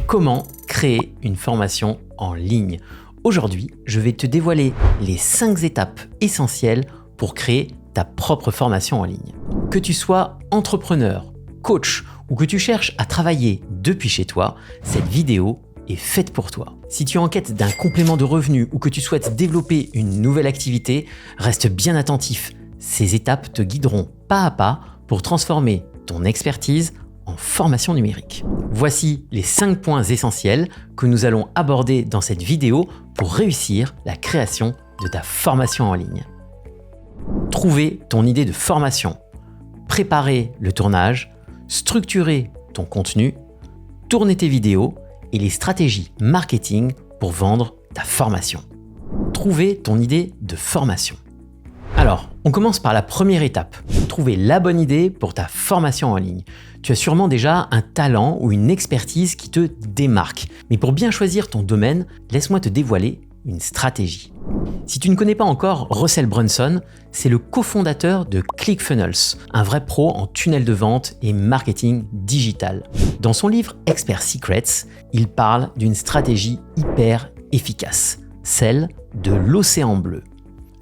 Comment créer une formation en ligne? Aujourd'hui, je vais te dévoiler les 5 étapes essentielles pour créer ta propre formation en ligne. Que tu sois entrepreneur, coach ou que tu cherches à travailler depuis chez toi, cette vidéo est faite pour toi. Si tu es en quête d'un complément de revenus ou que tu souhaites développer une nouvelle activité, reste bien attentif. Ces étapes te guideront pas à pas pour transformer ton expertise en formation numérique. Voici les 5 points essentiels que nous allons aborder dans cette vidéo pour réussir la création de ta formation en ligne. Trouver ton idée de formation, préparer le tournage, structurer ton contenu, tourner tes vidéos et les stratégies marketing pour vendre ta formation. Trouver ton idée de formation. Alors, on commence par la première étape, trouver la bonne idée pour ta formation en ligne. Tu as sûrement déjà un talent ou une expertise qui te démarque. Mais pour bien choisir ton domaine, laisse-moi te dévoiler une stratégie. Si tu ne connais pas encore Russell Brunson, c'est le cofondateur de ClickFunnels, un vrai pro en tunnel de vente et marketing digital. Dans son livre Expert Secrets, il parle d'une stratégie hyper efficace, celle de l'océan bleu.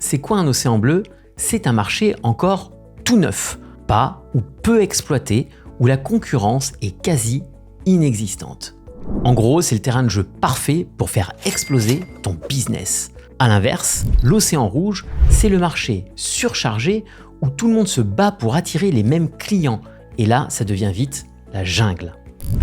C'est quoi un océan bleu? C'est un marché encore tout neuf, pas ou peu exploité, où la concurrence est quasi inexistante. En gros, c'est le terrain de jeu parfait pour faire exploser ton business. À l'inverse, l'océan rouge, c'est le marché surchargé où tout le monde se bat pour attirer les mêmes clients. Et là, ça devient vite la jungle.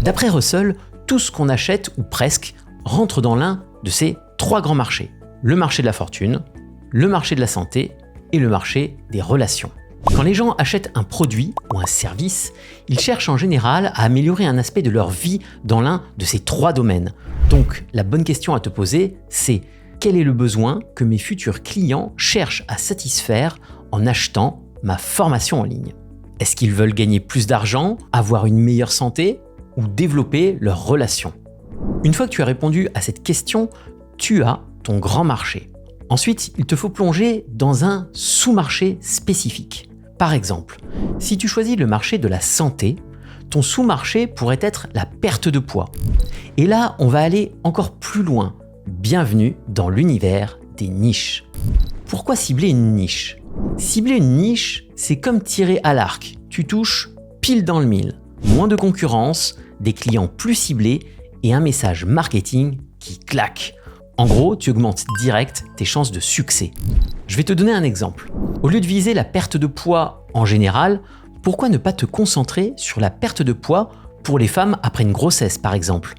D'après Russell, tout ce qu'on achète, ou presque, rentre dans l'un de ces 3 grands marchés. Le marché de la fortune, le marché de la santé et le marché des relations. Quand les gens achètent un produit ou un service, ils cherchent en général à améliorer un aspect de leur vie dans l'un de ces 3 domaines. Donc, la bonne question à te poser, c'est quel est le besoin que mes futurs clients cherchent à satisfaire en achetant ma formation en ligne? Est-ce qu'ils veulent gagner plus d'argent, avoir une meilleure santé ou développer leurs relations? Une fois que tu as répondu à cette question, tu as ton grand marché. Ensuite, il te faut plonger dans un sous-marché spécifique. Par exemple, si tu choisis le marché de la santé, ton sous-marché pourrait être la perte de poids. Et là, on va aller encore plus loin. Bienvenue dans l'univers des niches. Pourquoi cibler une niche? Cibler une niche, c'est comme tirer à l'arc. Tu touches pile dans le mille. Moins de concurrence, des clients plus ciblés et un message marketing qui claque. En gros, tu augmentes direct tes chances de succès. Je vais te donner un exemple. Au lieu de viser la perte de poids en général, pourquoi ne pas te concentrer sur la perte de poids pour les femmes après une grossesse par exemple?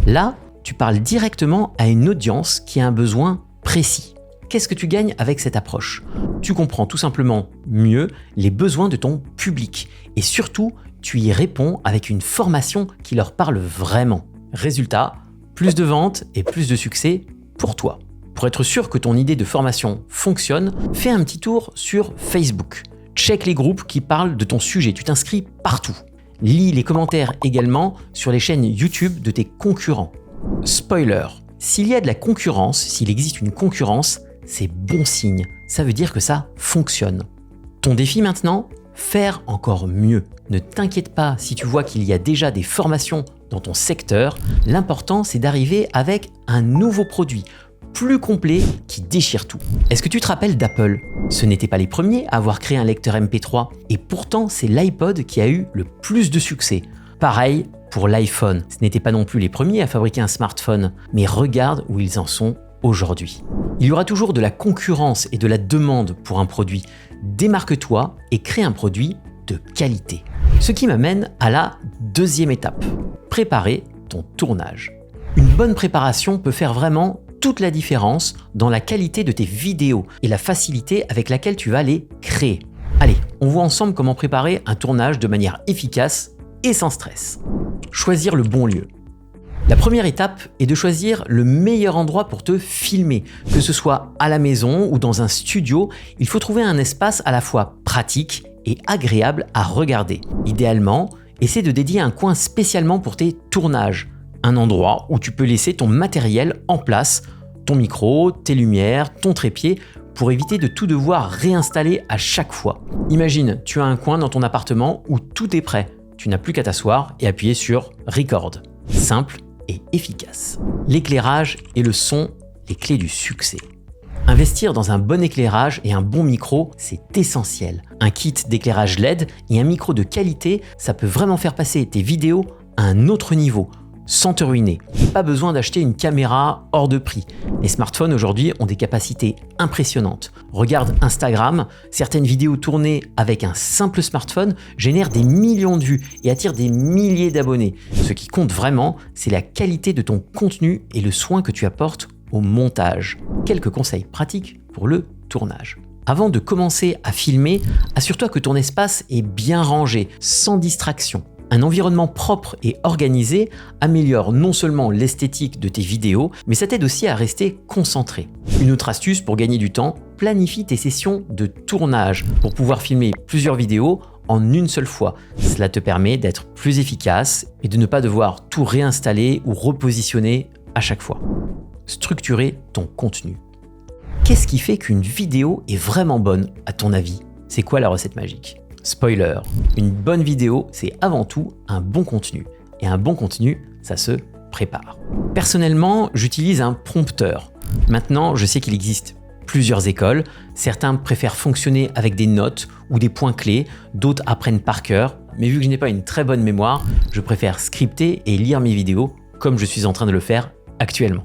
Là, tu parles directement à une audience qui a un besoin précis. Qu'est-ce que tu gagnes avec cette approche? Tu comprends tout simplement mieux les besoins de ton public et surtout, tu y réponds avec une formation qui leur parle vraiment. Résultat, plus de ventes et plus de succès pour toi. Pour être sûr que ton idée de formation fonctionne, fais un petit tour sur Facebook. Check les groupes qui parlent de ton sujet, tu t'inscris partout. Lis les commentaires également sur les chaînes YouTube de tes concurrents. Spoiler, s'il y a de la concurrence, s'il existe une concurrence, c'est bon signe. Ça veut dire que ça fonctionne. Ton défi maintenant, faire encore mieux. Ne t'inquiète pas si tu vois qu'il y a déjà des formations dans ton secteur. L'important, c'est d'arriver avec un nouveau produit, plus complet, qui déchire tout. Est-ce que tu te rappelles d'Apple? Ce n'étaient pas les premiers à avoir créé un lecteur MP3 et pourtant, c'est l'iPod qui a eu le plus de succès. Pareil pour l'iPhone. Ce n'étaient pas non plus les premiers à fabriquer un smartphone, mais regarde où ils en sont aujourd'hui. Il y aura toujours de la concurrence et de la demande pour un produit. Démarque-toi et crée un produit de qualité. Ce qui m'amène à la 2e étape. Préparer ton tournage. Une bonne préparation peut faire vraiment toute la différence dans la qualité de tes vidéos et la facilité avec laquelle tu vas les créer. Allez, on voit ensemble comment préparer un tournage de manière efficace et sans stress. Choisir le bon lieu. La première étape est de choisir le meilleur endroit pour te filmer. Que ce soit à la maison ou dans un studio, il faut trouver un espace à la fois pratique et agréable à regarder. Idéalement, essaie de dédier un coin spécialement pour tes tournages. Un endroit où tu peux laisser ton matériel en place, ton micro, tes lumières, ton trépied, pour éviter de tout devoir réinstaller à chaque fois. Imagine, tu as un coin dans ton appartement où tout est prêt. Tu n'as plus qu'à t'asseoir et appuyer sur Record. Simple et efficace. L'éclairage et le son, les clés du succès. Investir dans un bon éclairage et un bon micro, c'est essentiel. Un kit d'éclairage LED et un micro de qualité, ça peut vraiment faire passer tes vidéos à un autre niveau, sans te ruiner. Pas besoin d'acheter une caméra hors de prix. Les smartphones aujourd'hui ont des capacités impressionnantes. Regarde Instagram, certaines vidéos tournées avec un simple smartphone génèrent des millions de vues et attirent des milliers d'abonnés. Ce qui compte vraiment, c'est la qualité de ton contenu et le soin que tu apportes au montage. Quelques conseils pratiques pour le tournage. Avant de commencer à filmer, assure-toi que ton espace est bien rangé, sans distraction. Un environnement propre et organisé améliore non seulement l'esthétique de tes vidéos, mais ça t'aide aussi à rester concentré. Une autre astuce pour gagner du temps, planifie tes sessions de tournage pour pouvoir filmer plusieurs vidéos en une seule fois. Cela te permet d'être plus efficace et de ne pas devoir tout réinstaller ou repositionner à chaque fois. Structurer ton contenu. Qu'est-ce qui fait qu'une vidéo est vraiment bonne à ton avis? C'est quoi la recette magique? Spoiler, une bonne vidéo, c'est avant tout un bon contenu. Et un bon contenu, ça se prépare. Personnellement, j'utilise un prompteur. Maintenant, je sais qu'il existe plusieurs écoles. Certains préfèrent fonctionner avec des notes ou des points clés, d'autres apprennent par cœur. Mais vu que je n'ai pas une très bonne mémoire, je préfère scripter et lire mes vidéos comme je suis en train de le faire actuellement.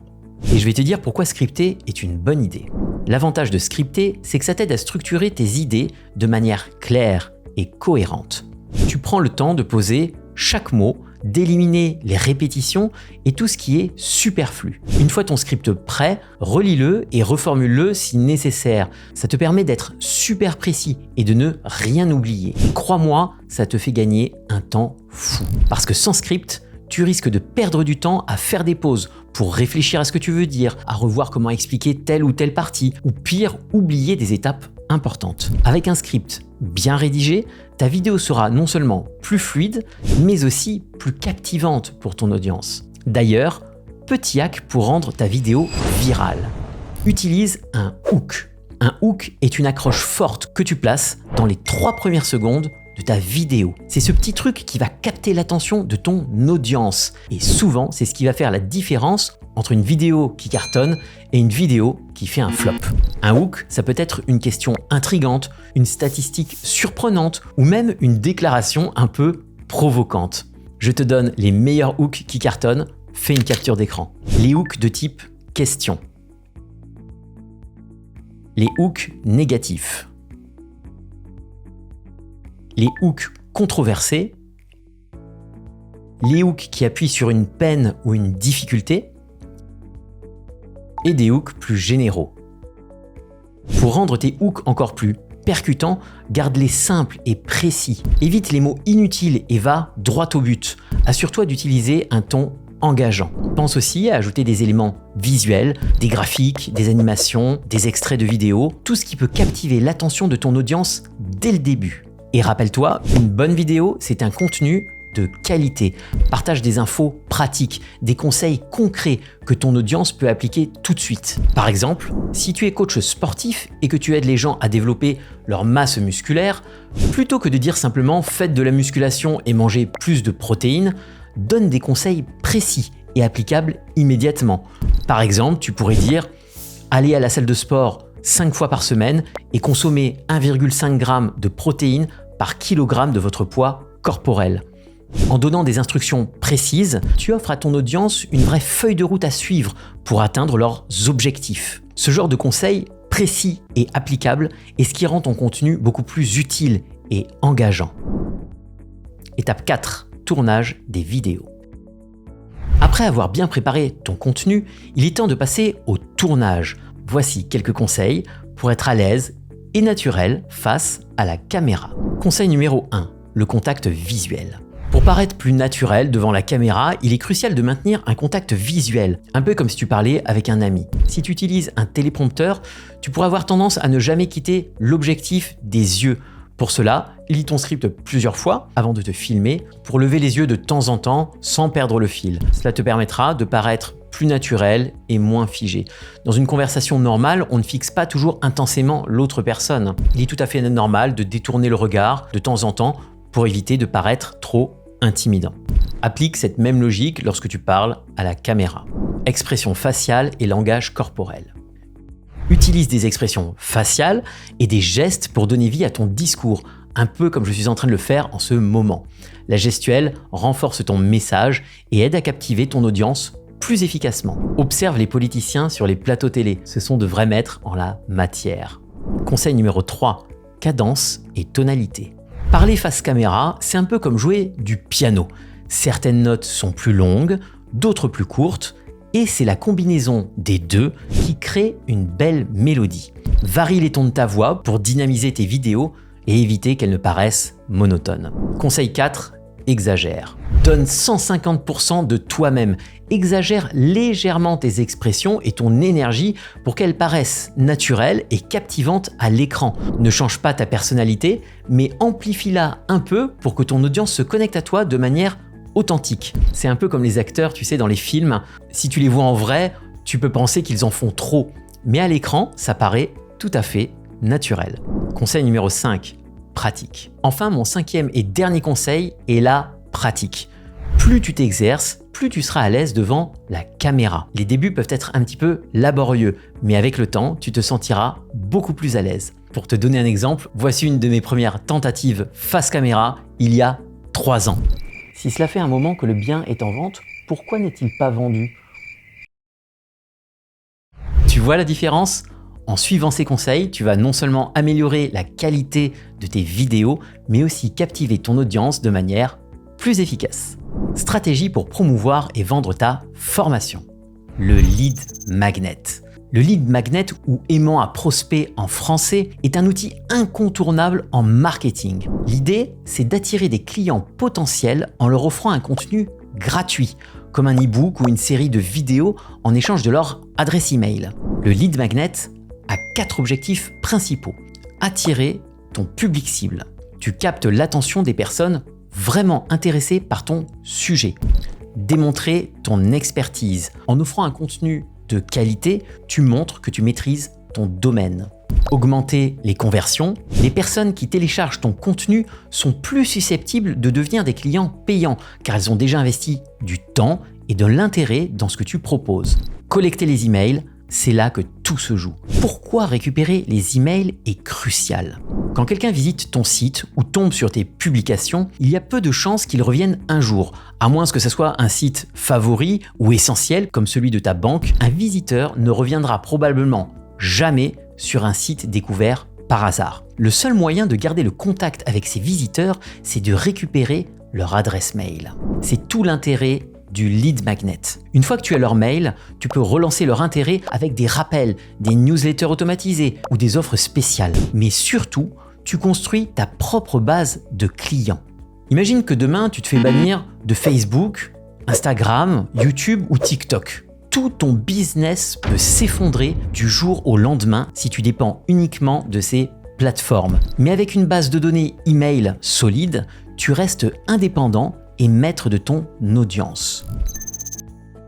Et je vais te dire pourquoi scripter est une bonne idée. L'avantage de scripter, c'est que ça t'aide à structurer tes idées de manière claire et cohérente. Tu prends le temps de poser chaque mot, d'éliminer les répétitions et tout ce qui est superflu. Une fois ton script prêt, relis-le et reformule-le si nécessaire. Ça te permet d'être super précis et de ne rien oublier. Et crois-moi, ça te fait gagner un temps fou. Parce que sans script, tu risques de perdre du temps à faire des pauses pour réfléchir à ce que tu veux dire, à revoir comment expliquer telle ou telle partie, ou pire, oublier des étapes importantes. Avec un script bien rédigé, ta vidéo sera non seulement plus fluide, mais aussi plus captivante pour ton audience. D'ailleurs, petit hack pour rendre ta vidéo virale. Utilise un hook. Un hook est une accroche forte que tu places dans les 3 premières secondes de ta vidéo. C'est ce petit truc qui va capter l'attention de ton audience. Et souvent, c'est ce qui va faire la différence entre une vidéo qui cartonne et une vidéo qui fait un flop. Un hook, ça peut être une question intrigante, une statistique surprenante ou même une déclaration un peu provocante. Je te donne les meilleurs hooks qui cartonnent, fais une capture d'écran. Les hooks de type question. Les hooks négatifs. Les hooks controversés, les hooks qui appuient sur une peine ou une difficulté, et des hooks plus généraux. Pour rendre tes hooks encore plus percutants, garde-les simples et précis. Évite les mots inutiles et va droit au but. Assure-toi d'utiliser un ton engageant. Pense aussi à ajouter des éléments visuels, des graphiques, des animations, des extraits de vidéos, tout ce qui peut captiver l'attention de ton audience dès le début. Et rappelle-toi, une bonne vidéo, c'est un contenu de qualité. Partage des infos pratiques, des conseils concrets que ton audience peut appliquer tout de suite. Par exemple, si tu es coach sportif et que tu aides les gens à développer leur masse musculaire, plutôt que de dire simplement « faites de la musculation et mangez plus de protéines », donne des conseils précis et applicables immédiatement. Par exemple, tu pourrais dire « allez à la salle de sport 5 fois par semaine et consommez 1,5 g de protéines par kilogramme de votre poids corporel. » En donnant des instructions précises, tu offres à ton audience une vraie feuille de route à suivre pour atteindre leurs objectifs. Ce genre de conseils précis et applicables est ce qui rend ton contenu beaucoup plus utile et engageant. Étape 4. Tournage des vidéos. Après avoir bien préparé ton contenu, il est temps de passer au tournage. Voici quelques conseils pour être à l'aise et naturel face à la caméra. Conseil numéro 1. Le contact visuel. Pour paraître plus naturel devant la caméra, il est crucial de maintenir un contact visuel, un peu comme si tu parlais avec un ami. Si tu utilises un téléprompteur, tu pourras avoir tendance à ne jamais quitter l'objectif des yeux. Pour cela, lis ton script plusieurs fois avant de te filmer pour lever les yeux de temps en temps sans perdre le fil. Cela te permettra de paraître plus naturel et moins figé. Dans une conversation normale, on ne fixe pas toujours intensément l'autre personne. Il est tout à fait normal de détourner le regard de temps en temps pour éviter de paraître trop intimidant. Applique cette même logique lorsque tu parles à la caméra. Expression faciale et langage corporel. Utilise des expressions faciales et des gestes pour donner vie à ton discours, un peu comme je suis en train de le faire en ce moment. La gestuelle renforce ton message et aide à captiver ton audience plus efficacement. Observe les politiciens sur les plateaux télé, ce sont de vrais maîtres en la matière. Conseil numéro 3, cadence et tonalité. Parler face caméra, c'est un peu comme jouer du piano. Certaines notes sont plus longues, d'autres plus courtes, et c'est la combinaison des deux qui crée une belle mélodie. Varie les tons de ta voix pour dynamiser tes vidéos et éviter qu'elles ne paraissent monotones. Conseil 4, exagère. Donne 150% de toi-même. Exagère légèrement tes expressions et ton énergie pour qu'elles paraissent naturelles et captivantes à l'écran. Ne change pas ta personnalité, mais amplifie-la un peu pour que ton audience se connecte à toi de manière authentique. C'est un peu comme les acteurs, tu sais, dans les films. Si tu les vois en vrai, tu peux penser qu'ils en font trop. Mais à l'écran, ça paraît tout à fait naturel. Conseil numéro 5, pratique. Enfin, mon 5e et dernier conseil est la pratique. Plus tu t'exerces, plus tu seras à l'aise devant la caméra. Les débuts peuvent être un petit peu laborieux, mais avec le temps, tu te sentiras beaucoup plus à l'aise. Pour te donner un exemple, voici une de mes premières tentatives face caméra il y a 3 ans. Si cela fait un moment que le bien est en vente, pourquoi n'est-il pas vendu? Tu vois la différence? En suivant ces conseils, tu vas non seulement améliorer la qualité de tes vidéos, mais aussi captiver ton audience de manière plus efficace. Stratégie pour promouvoir et vendre ta formation. Le lead magnet. Le lead magnet, ou aimant à prospect en français, est un outil incontournable en marketing. L'idée, c'est d'attirer des clients potentiels en leur offrant un contenu gratuit, comme un e-book ou une série de vidéos en échange de leur adresse email. Le lead magnet a 4 objectifs principaux. Attirer ton public cible. Tu captes l'attention des personnes vraiment intéressées par ton sujet. Démontrer ton expertise. En offrant un contenu de qualité, tu montres que tu maîtrises ton domaine. Augmenter les conversions. Les personnes qui téléchargent ton contenu sont plus susceptibles de devenir des clients payants car elles ont déjà investi du temps et de l'intérêt dans ce que tu proposes. Collecter les emails, c'est là que tout se joue. Pourquoi récupérer les emails est crucial. Quand quelqu'un visite ton site ou tombe sur tes publications, il y a peu de chances qu'il revienne un jour. À moins que ce soit un site favori ou essentiel comme celui de ta banque, un visiteur ne reviendra probablement jamais sur un site découvert par hasard. Le seul moyen de garder le contact avec ces visiteurs, c'est de récupérer leur adresse mail. C'est tout l'intérêt du lead magnet. Une fois que tu as leur mail, tu peux relancer leur intérêt avec des rappels, des newsletters automatisés ou des offres spéciales. Mais surtout, tu construis ta propre base de clients. Imagine que demain, tu te fais bannir de Facebook, Instagram, YouTube ou TikTok. Tout ton business peut s'effondrer du jour au lendemain si tu dépends uniquement de ces plateformes. Mais avec une base de données email solide, tu restes indépendant et maître de ton audience.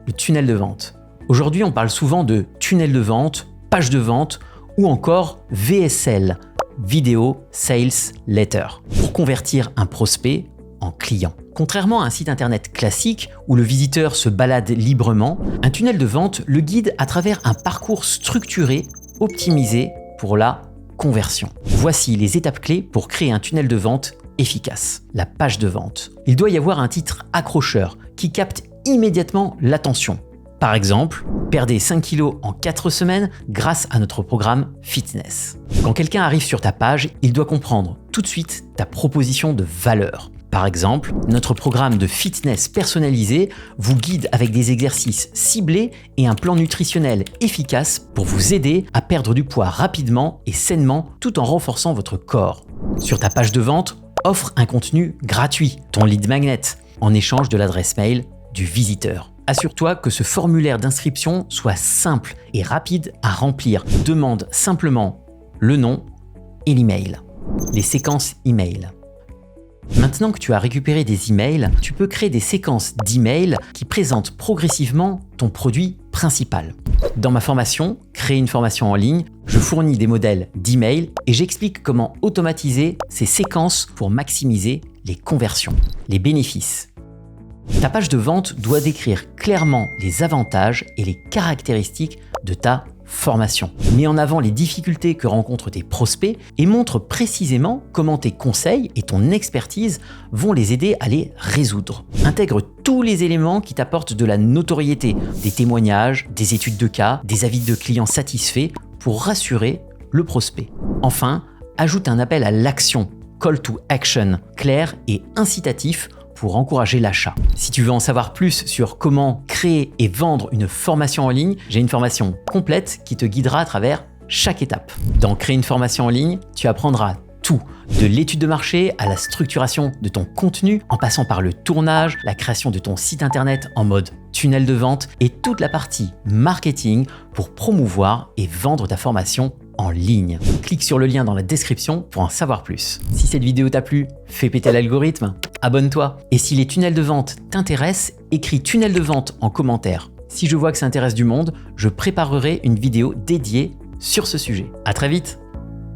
Le tunnel de vente. Aujourd'hui, on parle souvent de tunnel de vente, page de vente ou encore VSL, Video Sales Letter, pour convertir un prospect en client. Contrairement à un site internet classique où le visiteur se balade librement, un tunnel de vente le guide à travers un parcours structuré, optimisé pour la conversion. Voici les étapes clés pour créer un tunnel de vente efficace. La page de vente. Il doit y avoir un titre accrocheur qui capte immédiatement l'attention. Par exemple, perdez 5 kilos en 4 semaines grâce à notre programme fitness. Quand quelqu'un arrive sur ta page, il doit comprendre tout de suite ta proposition de valeur. Par exemple, notre programme de fitness personnalisé vous guide avec des exercices ciblés et un plan nutritionnel efficace pour vous aider à perdre du poids rapidement et sainement tout en renforçant votre corps. Sur ta page de vente, offre un contenu gratuit, ton lead magnet, en échange de l'adresse mail du visiteur. Assure-toi que ce formulaire d'inscription soit simple et rapide à remplir. Demande simplement le nom et l'email. Les séquences email. Maintenant que tu as récupéré des emails, tu peux créer des séquences d'emails qui présentent progressivement ton produit principal. Dans ma formation, Créer une formation en ligne, je fournis des modèles d'emails et j'explique comment automatiser ces séquences pour maximiser les conversions. Les bénéfices. Ta page de vente doit décrire clairement les avantages et les caractéristiques de ta formation. Mets en avant les difficultés que rencontrent tes prospects et montre précisément comment tes conseils et ton expertise vont les aider à les résoudre. Intègre tous les éléments qui t'apportent de la notoriété, des témoignages, des études de cas, des avis de clients satisfaits pour rassurer le prospect. Enfin, ajoute un appel à l'action, call to action, clair et incitatif pour encourager l'achat. Si tu veux en savoir plus sur comment créer et vendre une formation en ligne, j'ai une formation complète qui te guidera à travers chaque étape. Dans Créer une formation en ligne, tu apprendras tout, de l'étude de marché à la structuration de ton contenu, en passant par le tournage, la création de ton site internet en mode tunnel de vente et toute la partie marketing pour promouvoir et vendre ta formation en ligne. Clique sur le lien dans la description pour en savoir plus. Si cette vidéo t'a plu, fais péter l'algorithme, abonne-toi. Et si les tunnels de vente t'intéressent, écris tunnel de vente en commentaire. Si je vois que ça intéresse du monde, je préparerai une vidéo dédiée sur ce sujet. À très vite!